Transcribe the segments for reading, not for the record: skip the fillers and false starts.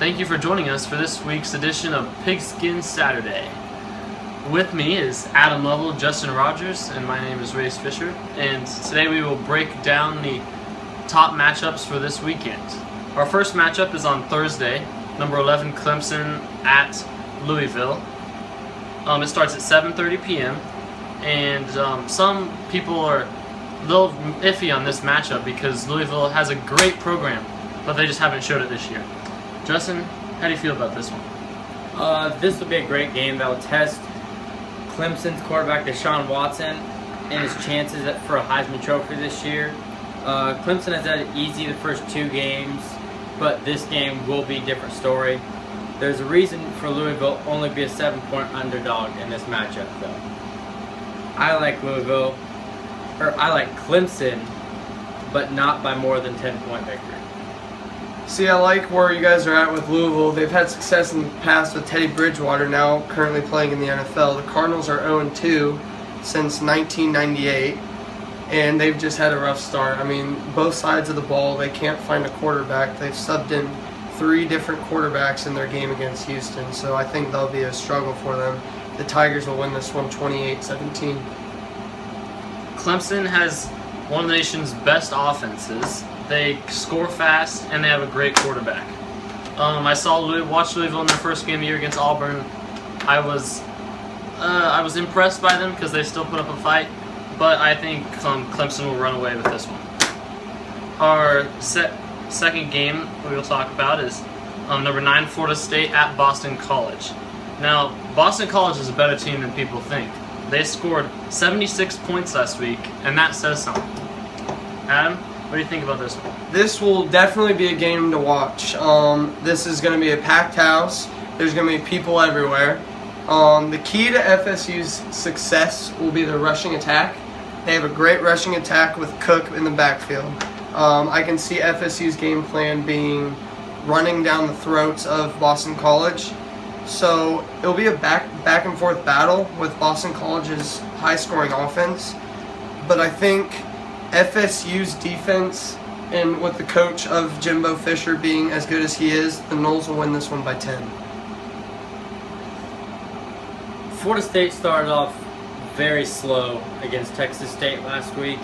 Thank you for joining us for this week's edition of Pigskin Saturday. With me is Adam Lovell, Justin Rogers, and my name is Race Fisher. And today we will break down the top matchups for this weekend. Our first matchup is on Thursday, number 11 Clemson at Louisville. It starts at 7:30 p.m. And some people are a little iffy on this matchup because Louisville has a great program, but they just haven't showed it this year. Justin, how do you feel about this one? This will be a great game that will test Clemson's quarterback Deshaun Watson and his chances for a Heisman Trophy this year. Clemson has had it easy the first two games, but this game will be a different story. There's a reason for Louisville only be a 7-point underdog in this matchup, though. I like Clemson, but not by more than 10-point victory. See, I like where you guys are at with Louisville. They've had success in the past with Teddy Bridgewater, now currently playing in the NFL. The Cardinals are 0-2 since 1998, and they've just had a rough start. I mean, both sides of the ball, they can't find a quarterback. They've subbed in 3 different quarterbacks in their game against Houston, so I think that'll be a struggle for them. The Tigers will win this one 28-17. Clemson has one of the nation's best offenses. They score fast, and they have a great quarterback. I watched Louisville in their first game of the year against Auburn. I was impressed by them because they still put up a fight, but I think Clemson will run away with this one. Our second game we will talk about is number 9 Florida State at Boston College. Now, Boston College is a better team than people think. They scored 76 points last week, and that says something. Adam, what do you think about this one? This will definitely be a game to watch. This is going to be a packed house. There's going to be people everywhere. The key to FSU's success will be their rushing attack. They have a great rushing attack with Cook in the backfield. I can see FSU's game plan being running down the throats of Boston College. So it'll be a back and forth battle with Boston College's high-scoring offense. But I think FSU's defense, and with the coach of Jimbo Fisher being as good as he is, the Noles will win this one by 10. Florida State started off very slow against Texas State last week.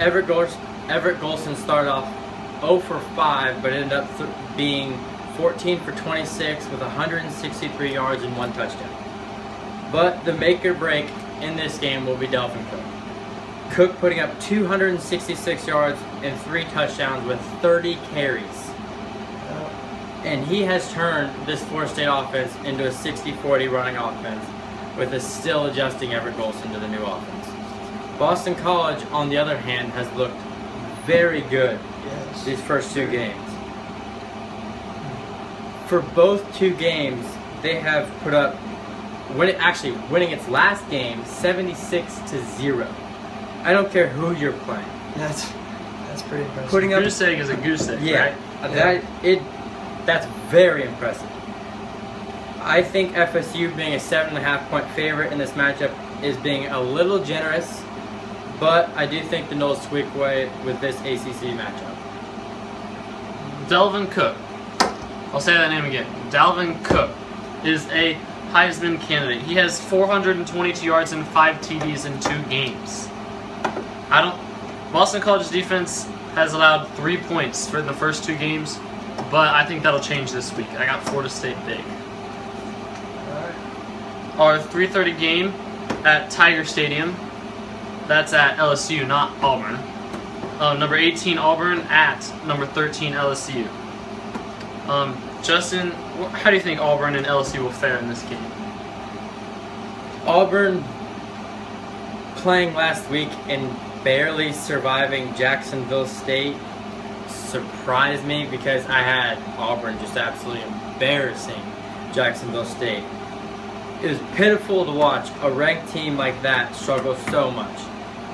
Everett Golson started off 0 for 5, but ended up being 14 for 26 with 163 yards and 1 touchdown. But the make or break in this game will be Dalvin Cook. Cook putting up 266 yards and 3 touchdowns with 30 carries. And he has turned this Florida State offense into a 60-40 running offense with a still adjusting Everett Golson to the new offense. Boston College, on the other hand, has looked very good these first 2 games. For both 2 games, they have put up, winning its last game 76-0. I don't care who you're playing. That's pretty impressive. Goose egg is a goose egg, yeah, right? That's very impressive. I think FSU being a 7.5-point favorite in this matchup is being a little generous, but I do think the Noles squeak away with this ACC matchup. Dalvin Cook. I'll say that name again. Dalvin Cook is a Heisman candidate. He has 422 yards and 5 TDs in 2 games. Boston College's defense has allowed 3 points for the first 2 games, but I think that'll change this week. I got Florida State big. Our 3:30 game at Tiger Stadium. That's at LSU, not Auburn. Number 18 Auburn at number 13 LSU. Justin, how do you think Auburn and LSU will fare in this game? Auburn playing last week and barely surviving Jacksonville State surprised me because I had Auburn just absolutely embarrassing Jacksonville State. It was pitiful to watch a ranked team like that struggle so much.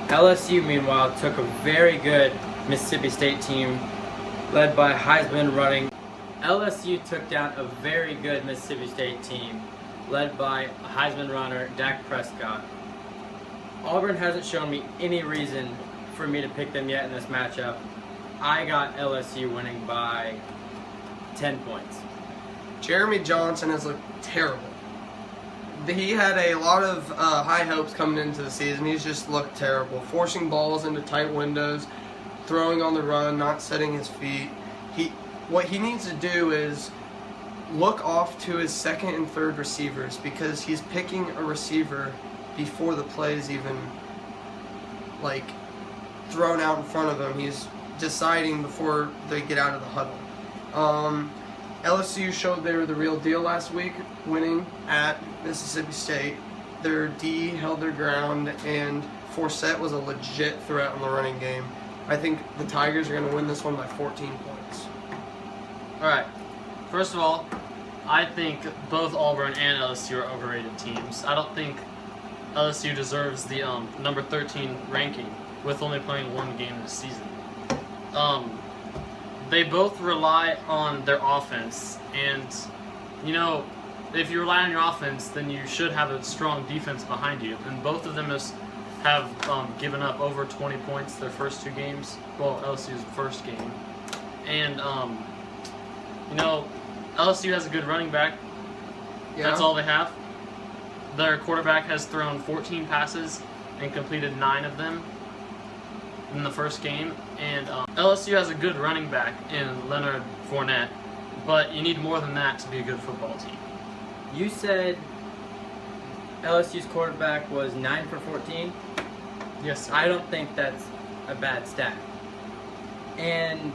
LSU, meanwhile, took a very good Mississippi State team led by Heisman running. LSU took down a very good Mississippi State team led by Heisman runner Dak Prescott. Auburn hasn't shown me any reason for me to pick them yet in this matchup. I got LSU winning by 10 points. Jeremy Johnson has looked terrible. He had a lot of high hopes coming into the season. He's just looked terrible, forcing balls into tight windows, throwing on the run, not setting his feet. What he needs to do is look off to his second and third receivers, because he's picking a receiver before the play is even like thrown out in front of him. He's deciding before they get out of the huddle. LSU showed they were the real deal last week, winning at Mississippi State. Their D held their ground, and Forsett was a legit threat on the running game. I think the Tigers are going to win this one by 14 points. All right. First of all, I think both Auburn and LSU are overrated teams. I don't think LSU deserves the number 13 ranking with only playing one game this season. They both rely on their offense, and you know, if you rely on your offense, then you should have a strong defense behind you. And both of them have given up over 20 points their first two games. Well, LSU's first game, and you know, LSU has a good running back. Yeah. That's all they have. Their quarterback has thrown 14 passes and completed 9 of them in the first game. And LSU has a good running back in Leonard Fournette, but you need more than that to be a good football team. You said LSU's quarterback was 9 for 14. Yes, sir. I don't think that's a bad stat. And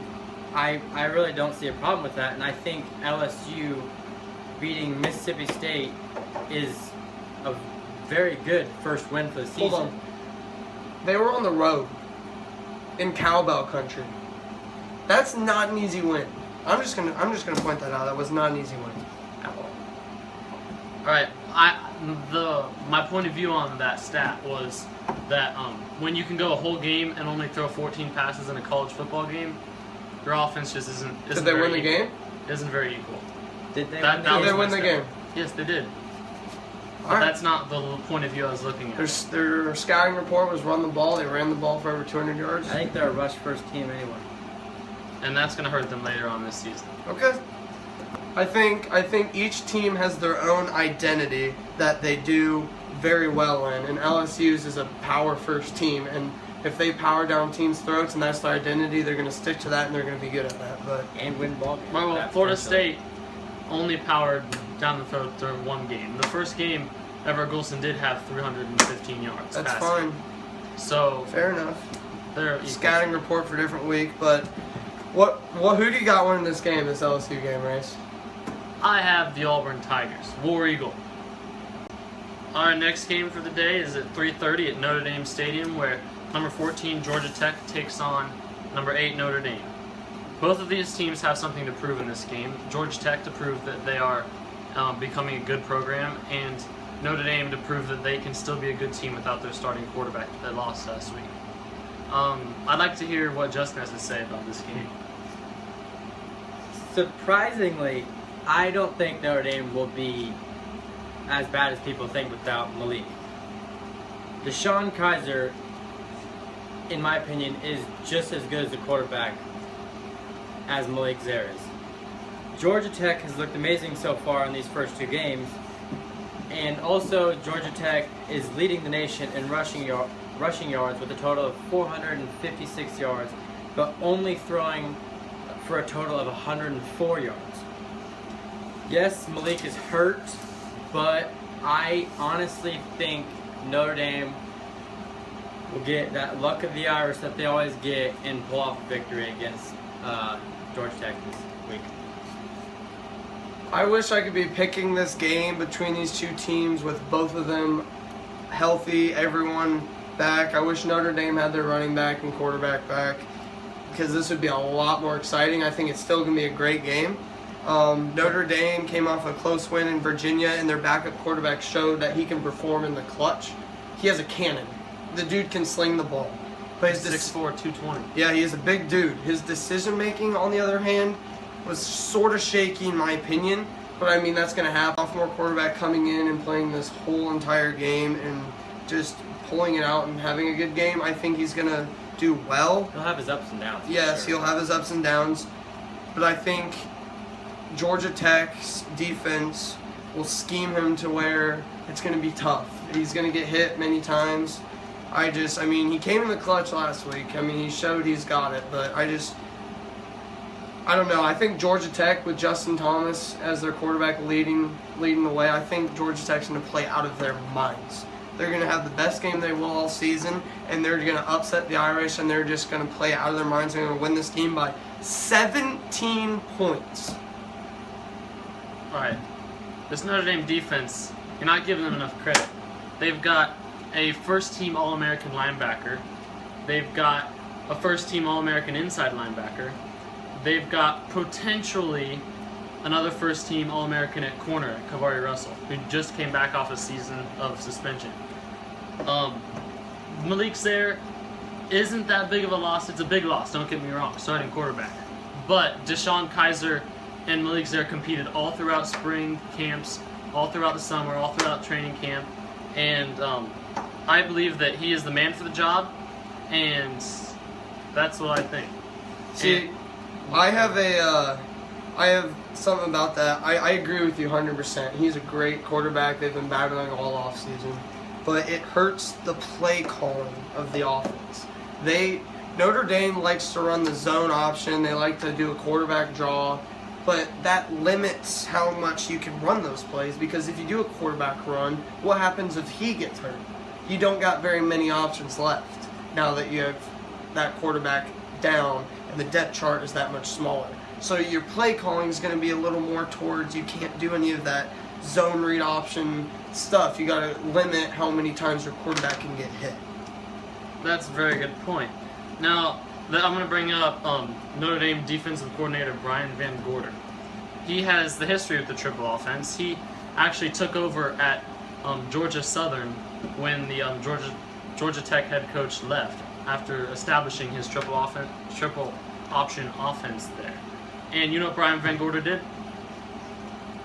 I really don't see a problem with that. And I think LSU beating Mississippi State is a very good first win for the season. Hold on. They were on the road in cowbell country. That's not an easy win. I'm just gonna point that out. That was not an easy win at all. All right. My point of view on that stat was that when you can go a whole game and only throw 14 passes in a college football game, your offense just isn't. Did they win the game? Isn't very equal. Did they Did they win the game? Yes, they did. But Alright. that's not the point of view I was looking at. Their scouting report was run the ball. They ran the ball for over 200 yards. I think they're a rush first team anyway. And that's going to hurt them later on this season. Okay. I think each team has their own identity that they do very well in, and LSU's is a power first team, and if they power down teams' throats and that's their identity, they're going to stick to that and they're going to be good at that. But And win ball games. Well, Florida State only powered down the throat during one game. The first game, Everett Golson did have 315 yards. that's passing. fine. So Fair enough. they're equal. Scouting report for different week, but who do you got winning this game, this LSU game, Race? I have the Auburn Tigers. War Eagle. Our next game for the day is at 3:30 at Notre Dame Stadium, where number 14 Georgia Tech takes on number 8 Notre Dame. Both of these teams have something to prove in this game. Georgia Tech to prove that they are becoming a good program, and Notre Dame to prove that they can still be a good team without their starting quarterback that they lost last week. I'd like to hear what Justin has to say about this game. Surprisingly, I don't think Notre Dame will be as bad as people think without Malik. Deshaun Kaiser, in my opinion, is just as good as a quarterback as Malik Zaire is. Georgia Tech has looked amazing so far in these first 2 games, and also Georgia Tech is leading the nation in rushing yards with a total of 456 yards, but only throwing for a total of 104 yards. Yes, Malik is hurt, but I honestly think Notre Dame will get that luck of the Irish that they always get and pull off a victory against Georgia Tech this week. I wish I could be picking this game between these two teams with both of them healthy, everyone back. I wish Notre Dame had their running back and quarterback back, because this would be a lot more exciting. I think it's still going to be a great game. Notre Dame came off a close win in Virginia, and their backup quarterback showed that he can perform in the clutch. He has a cannon. The dude can sling the ball. But his 6'4", 220. Yeah, he is a big dude. His decision-making, on the other hand, was sort of shaky in my opinion. But, I mean, that's going to happen. Sophomore quarterback coming in and playing this whole entire game and just pulling it out and having a good game. I think he's going to do well. He'll have his ups and downs. Yes, sure. he'll have his ups and downs. But I think Georgia Tech's defense will scheme him to where it's going to be tough. He's going to get hit many times. I mean, he came in the clutch last week. I mean, he showed he's got it, but I don't know. I think Georgia Tech with Justin Thomas as their quarterback leading the way, I think Georgia Tech's going to play out of their minds. They're going to have the best game they will all season, and they're going to upset the Irish, and they're just going to play out of their minds. They're going to win this game by 17 points. All right. This Notre Dame defense, you're not giving them enough credit. They've got a first-team All-American linebacker. They've got a first-team All-American inside linebacker. They've got potentially another first-team All-American at corner, Kavari Russell, who just came back off a season of suspension. Malik Zaire isn't that big of a loss. It's a big loss, don't get me wrong, starting quarterback. But Deshaun Kaiser and Malik Zaire competed all throughout spring camps, all throughout the summer, all throughout training camp. And I believe that he is the man for the job, and that's what I think. See, I have something about that. I agree with you 100%. He's a great quarterback. They've been battling all offseason. But it hurts the play calling of the offense. Notre Dame likes to run the zone option. They like to do a quarterback draw. But that limits how much you can run those plays, because if you do a quarterback run, what happens if he gets hurt? You don't got very many options left now that you have that quarterback down and the depth chart is that much smaller. So your play calling is going to be a little more towards, you can't do any of that zone read option stuff. You got to limit how many times your quarterback can get hit. That's a very good point. Now, I'm going to bring up Notre Dame defensive coordinator Brian Van Gorder. He has the history of the triple offense. He actually took over at Georgia Southern when the Georgia Tech head coach left after establishing his triple option offense there. And you know what Brian Van Gorder did?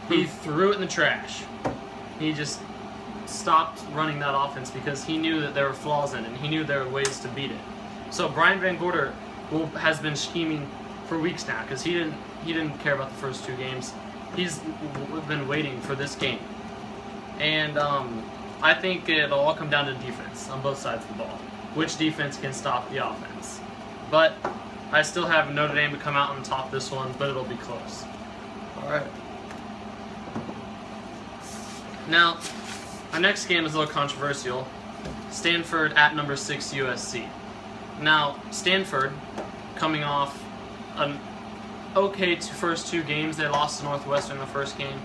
He threw it in the trash. He just stopped running that offense because he knew that there were flaws in it, and he knew there were ways to beat it. So Brian Van Gorder has been scheming for weeks now because he didn't care about the first two games. He's been waiting for this game, and I think it'll all come down to defense on both sides of the ball. Which defense can stop the offense? But I still have Notre Dame to come out on top this one, but it'll be close. All right. Now, our next game is a little controversial. Stanford at number 6 USC. Now, Stanford, coming off an okay first two games, they lost to Northwestern in the first game,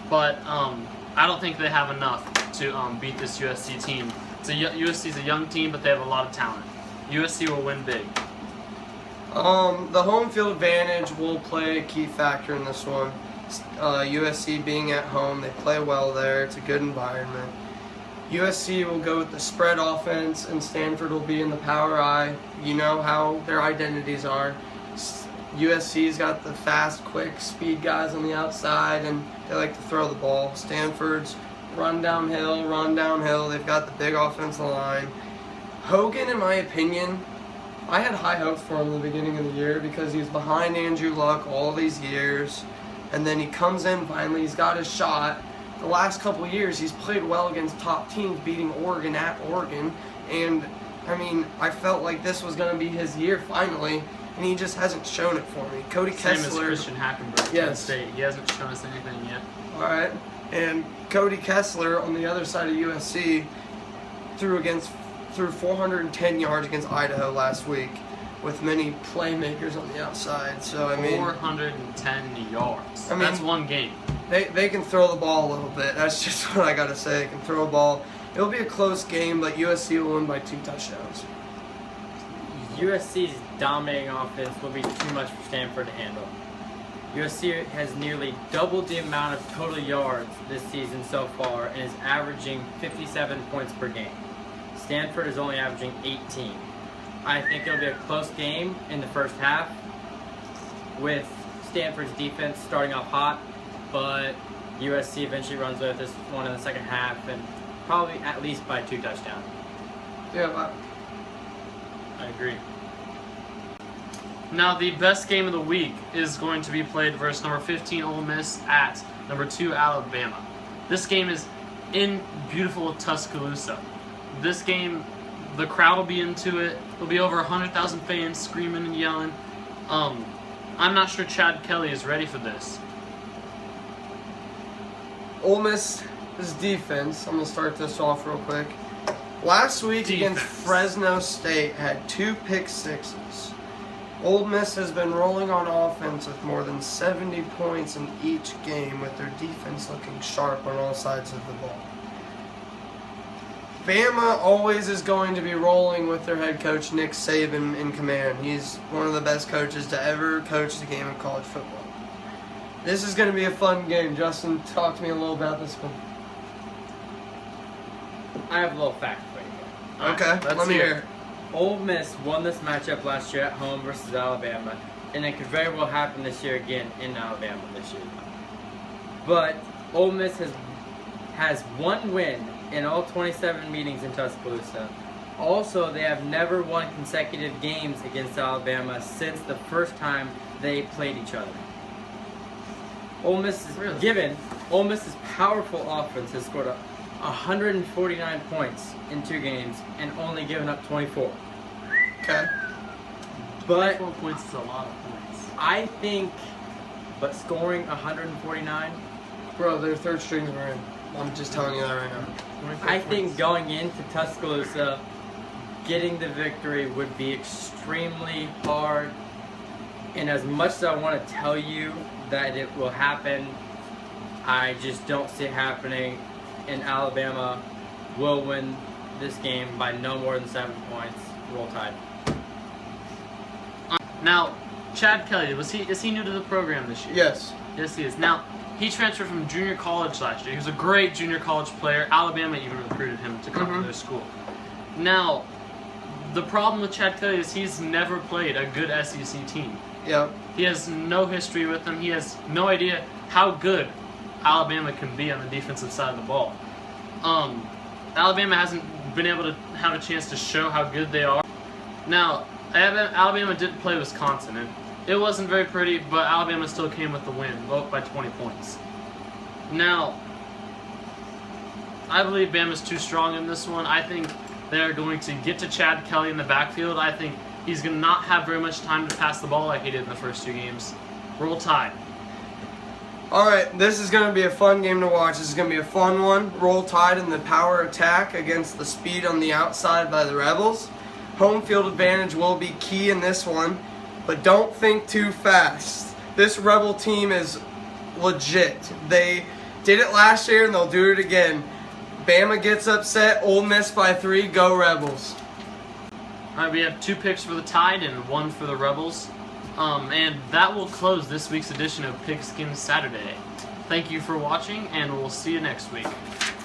but I don't think they have enough to beat this USC team. USC's a young team, but they have a lot of talent. USC will win big. The home field advantage will play a key factor in this one. USC being at home, they play well there. It's a good environment. USC will go with the spread offense, and Stanford will be in the power I. You know how their identities are. USC's got the fast, quick, speed guys on the outside, and they like to throw the ball. Stanford's run downhill. They've got the big offensive line. Hogan, in my opinion, I had high hopes for him in the beginning of the year because he was behind Andrew Luck all these years, and then he comes in finally. He's got his shot. The last couple of years, he's played well against top teams, beating Oregon at Oregon, and I mean, I felt like this was going to be his year finally, and he just hasn't shown it for me. Cody Same Kessler, as Christian Hackenberg. Yes. State. He hasn't shown us anything yet. all right, and Cody Kessler on the other side of USC threw 410 yards against Idaho last week, with many playmakers on the outside. So I mean, 410 yards. I mean, that's one game. They can throw the ball a little bit. That's just what I gotta say. They can throw a ball. It'll be a close game, but USC will win by 2 touchdowns. USC's dominating offense will be too much for Stanford to handle. USC has nearly doubled the amount of total yards this season so far and is averaging 57 points per game. Stanford is only averaging 18. I think it'll be a close game in the first half with Stanford's defense starting off hot, but USC eventually runs away with this one in the second half and probably at least by 2 touchdowns. Yeah, I agree. Now, the best game of the week is going to be played versus number 15 Ole Miss at number 2 Alabama. This game is in beautiful Tuscaloosa. This game, the crowd will be into it. There'll be over 100,000 fans screaming and yelling. I'm not sure Chad Kelly is ready for this. Ole Miss's defense, I'm going to start this off real quick. Last week against Fresno State had 2 pick sixes. Ole Miss has been rolling on offense with more than 70 points in each game, with their defense looking sharp on all sides of the ball. Bama always is going to be rolling with their head coach, Nick Saban, in command. He's one of the best coaches to ever coach the game of college football. This is going to be a fun game. Justin, talk to me a little about this one. I have a little fact for you. Okay, let me hear it. Ole Miss won this matchup last year at home versus Alabama, and it could very well happen this year again in Alabama this year. But Ole Miss has one win in all 27 meetings in Tuscaloosa. Also, they have never won consecutive games against Alabama since the first time they played each other. Ole Miss's powerful offense has scored 149 points in 2 games and only given up 24. Okay. But 24 points is a lot of points. I think, scoring 149, Bro, their third strings were in. I'm just telling you that right now. I think going into Tuscaloosa, getting the victory would be extremely hard. And as much as I want to tell you that it will happen, I just don't see it happening. And Alabama will win this game by no more than 7 points. Roll Tide. Now, Chad Kelly, is he new to the program this year? Yes. Yes, he is. Now, he transferred from junior college last year. He was a great junior college player. Alabama even recruited him to come to their school. Now, the problem with Chad Kelly is he's never played a good SEC team. Yep. He has no history with them. He has no idea how good Alabama can be on the defensive side of the ball. Alabama hasn't been able to have a chance to show how good they are. Now, Alabama did play Wisconsin, and it wasn't very pretty, but Alabama still came with the win, vote by 20 points. Now, I believe Bama's too strong in this one. I think they're going to get to Chad Kelly in the backfield. I think he's going to not have very much time to pass the ball like he did in the first 2 games. Roll Tide. All right, this is going to be a fun game to watch. This is going to be a fun one. Roll Tide in the power attack against the speed on the outside by the Rebels. Home field advantage will be key in this one, but don't think too fast. This Rebel team is legit. They did it last year and they'll do it again. Bama gets upset, Ole Miss by 3, go Rebels. All right, we have 2 picks for the Tide and 1 for the Rebels. And that will close this week's edition of Pigskin Saturday. Thank you for watching, and we'll see you next week.